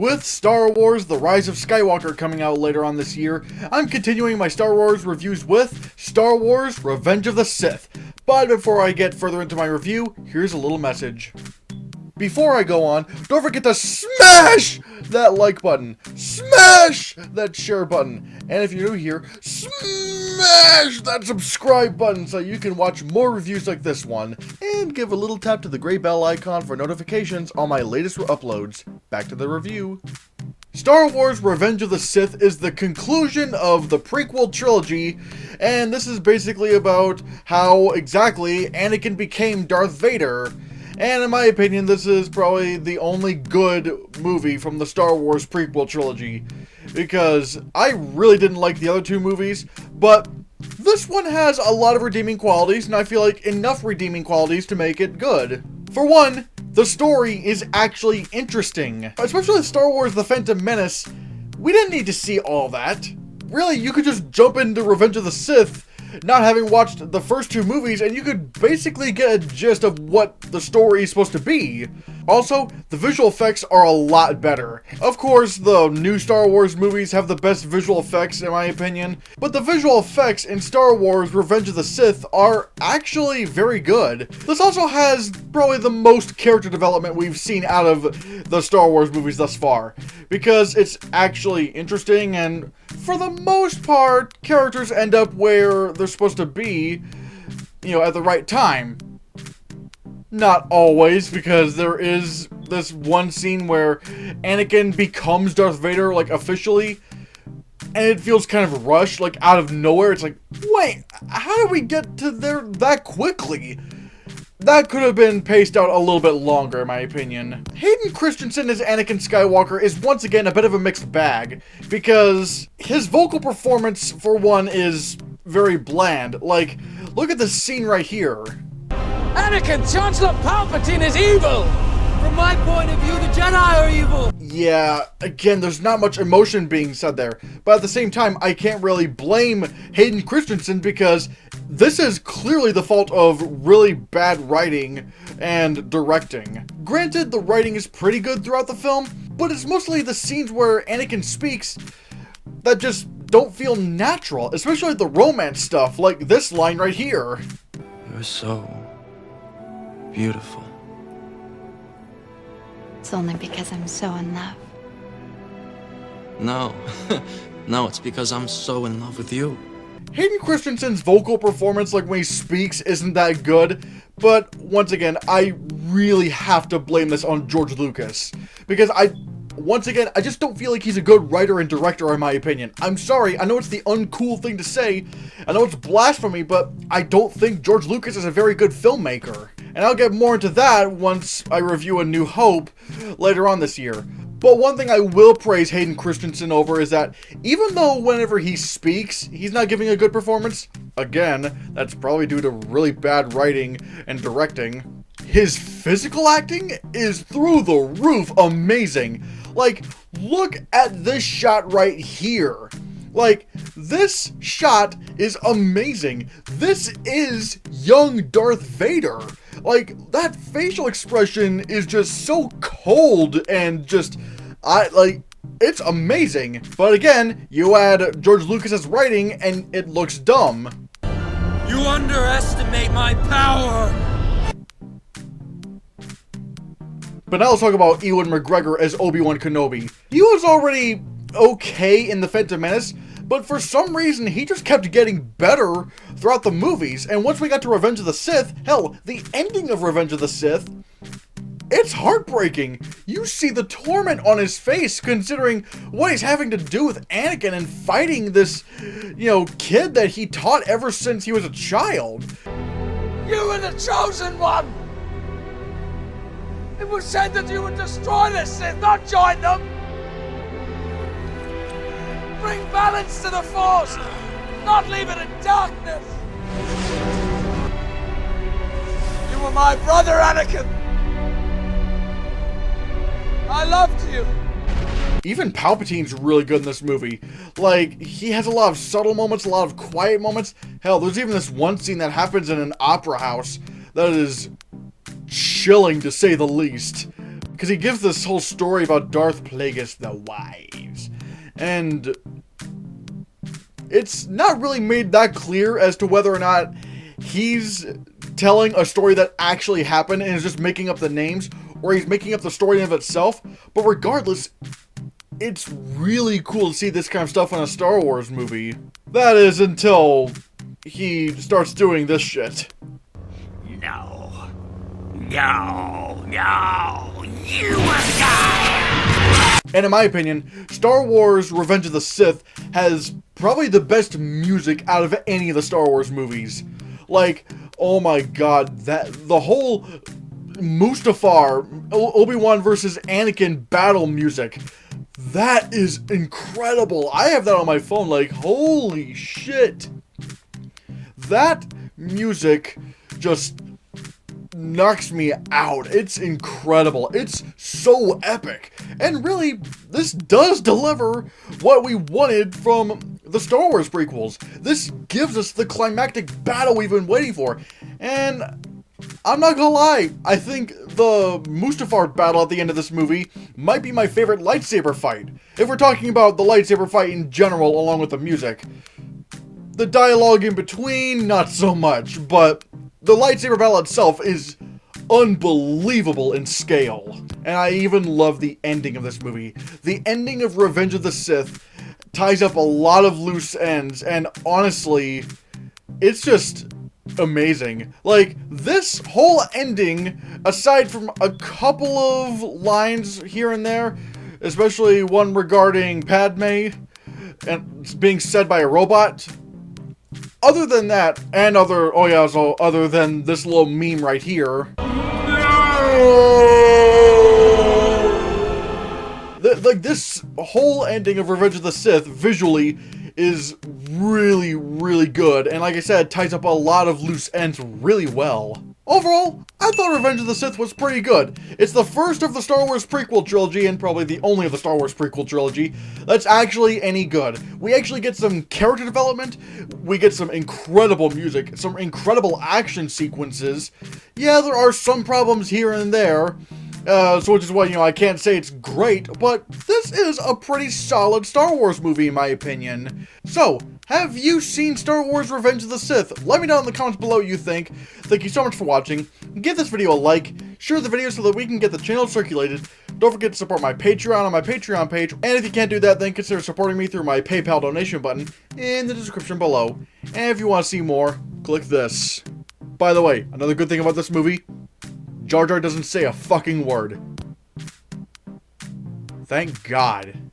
With Star Wars The Rise of Skywalker coming out later on this year, I'm continuing my Star Wars reviews with Star Wars Revenge of the Sith. But before I get further into my review, here's a little message. Before I go on, don't forget to smash that like button, smash that share button, and if you're new here, smash that subscribe button so you can watch more reviews like this one, and give a little tap to the gray bell icon for notifications on my latest uploads. Back to the review. Star Wars Revenge of the Sith is the conclusion of the prequel trilogy, and this is basically about how exactly Anakin became Darth Vader. And in my opinion, this is probably the only good movie from the Star Wars prequel trilogy, because I really didn't like the other two movies, but this one has a lot of redeeming qualities, and I feel like enough redeeming qualities to make it good. For one, the story is actually interesting. Especially with Star Wars The Phantom Menace, we didn't need to see all that. Really, you could just jump into Revenge of the Sith, not having watched the first two movies, and you could basically get a gist of what the story is supposed to be. Also, the visual effects are a lot better. Of course, the new Star Wars movies have the best visual effects in my opinion, but the visual effects in Star Wars Revenge of the Sith are actually very good. This also has probably the most character development we've seen out of the Star Wars movies thus far, because it's actually interesting, and for the most part, characters end up where they're supposed to be, at the right time. Not always, because there is this one scene where Anakin becomes Darth Vader, officially, and it feels kind of rushed, out of nowhere. It's like, wait, how did we get to there that quickly? That could have been paced out a little bit longer, in my opinion. Hayden Christensen as Anakin Skywalker is once again a bit of a mixed bag, because his vocal performance, for one, is very bland. Look at this scene right here. Anakin, Chancellor Palpatine is evil! From my point of view, the Jedi are evil! Yeah, again, there's not much emotion being said there. But at the same time, I can't really blame Hayden Christensen, because this is clearly the fault of really bad writing and directing. Granted, the writing is pretty good throughout the film, but it's mostly the scenes where Anakin speaks that just don't feel natural, especially the romance stuff, like this line right here. You're so beautiful. It's only because I'm so in love. No. No, it's because I'm so in love with you. Hayden Christensen's vocal performance, when he speaks, isn't that good, but once again, I really have to blame this on George Lucas, because once again, I just don't feel like he's a good writer and director, in my opinion. I'm sorry, I know it's the uncool thing to say, I know it's blasphemy, but I don't think George Lucas is a very good filmmaker. And I'll get more into that once I review A New Hope later on this year. But one thing I will praise Hayden Christensen over is that even though whenever he speaks, he's not giving a good performance, again, that's probably due to really bad writing and directing, his physical acting is through the roof amazing. Look at this shot right here. This shot is amazing. This is young Darth Vader. That facial expression is just so cold and just, it's amazing. But again, you add George Lucas's writing and it looks dumb. You underestimate my power! But now let's talk about Ewan McGregor as Obi-Wan Kenobi. He was already okay in The Phantom Menace, but for some reason he just kept getting better throughout the movies, and once we got to Revenge of the Sith, hell, the ending of Revenge of the Sith, it's heartbreaking. You see the torment on his face considering what he's having to do with Anakin and fighting this, kid that he taught ever since he was a child. You were the chosen one! It was said that you would destroy the Sith, not join them! Bring balance to the Force, not leave it in darkness! You were my brother, Anakin! I loved you! Even Palpatine's really good in this movie. He has a lot of subtle moments, a lot of quiet moments. Hell, there's even this one scene that happens in an opera house that is chilling, to say the least. because he gives this whole story about Darth Plagueis the Wise. And it's not really made that clear as to whether or not he's telling a story that actually happened and is just making up the names, or he's making up the story in of itself. But regardless, it's really cool to see this kind of stuff in a Star Wars movie. That is, until he starts doing this shit. No. No. No. You must die! And in my opinion, Star Wars Revenge of the Sith has probably the best music out of any of the Star Wars movies. Like, oh my god, the whole Mustafar, Obi-Wan versus Anakin battle music, that is incredible. I have that on my phone, like, holy shit. That music just knocks me out. It's incredible. It's so epic. And really, this does deliver what we wanted from the Star Wars prequels. This gives us the climactic battle we've been waiting for. And I'm not gonna lie, I think the Mustafar battle at the end of this movie might be my favorite lightsaber fight. If we're talking about the lightsaber fight in general, along with the music. The dialogue in between, not so much, but the lightsaber battle itself is unbelievable in scale. And I even love the ending of this movie. The ending of Revenge of the Sith ties up a lot of loose ends, and honestly, it's just amazing. Like, this whole ending, aside from a couple of lines here and there, especially one regarding Padme, and it's being said by a robot, other than that, and other than this little meme right here, like, this whole ending of Revenge of the Sith, visually, is really, really good, and like I said, ties up a lot of loose ends really well. Overall, I thought Revenge of the Sith was pretty good. It's the first of the Star Wars prequel trilogy, and probably the only of the Star Wars prequel trilogy, that's actually any good. We actually get some character development, we get some incredible music, some incredible action sequences. Yeah, there are some problems here and there, so which is why, I can't say it's great, but this is a pretty solid Star Wars movie in my opinion. So, have you seen Star Wars Revenge of the Sith? Let me know in the comments below what you think. Thank you so much for watching. Give this video a like, share the video so that we can get the channel circulated. Don't forget to support my Patreon on my Patreon page, and if you can't do that, then consider supporting me through my PayPal donation button in the description below. And if you want to see more, click this. By the way, another good thing about this movie, Jar Jar doesn't say a fucking word. Thank God.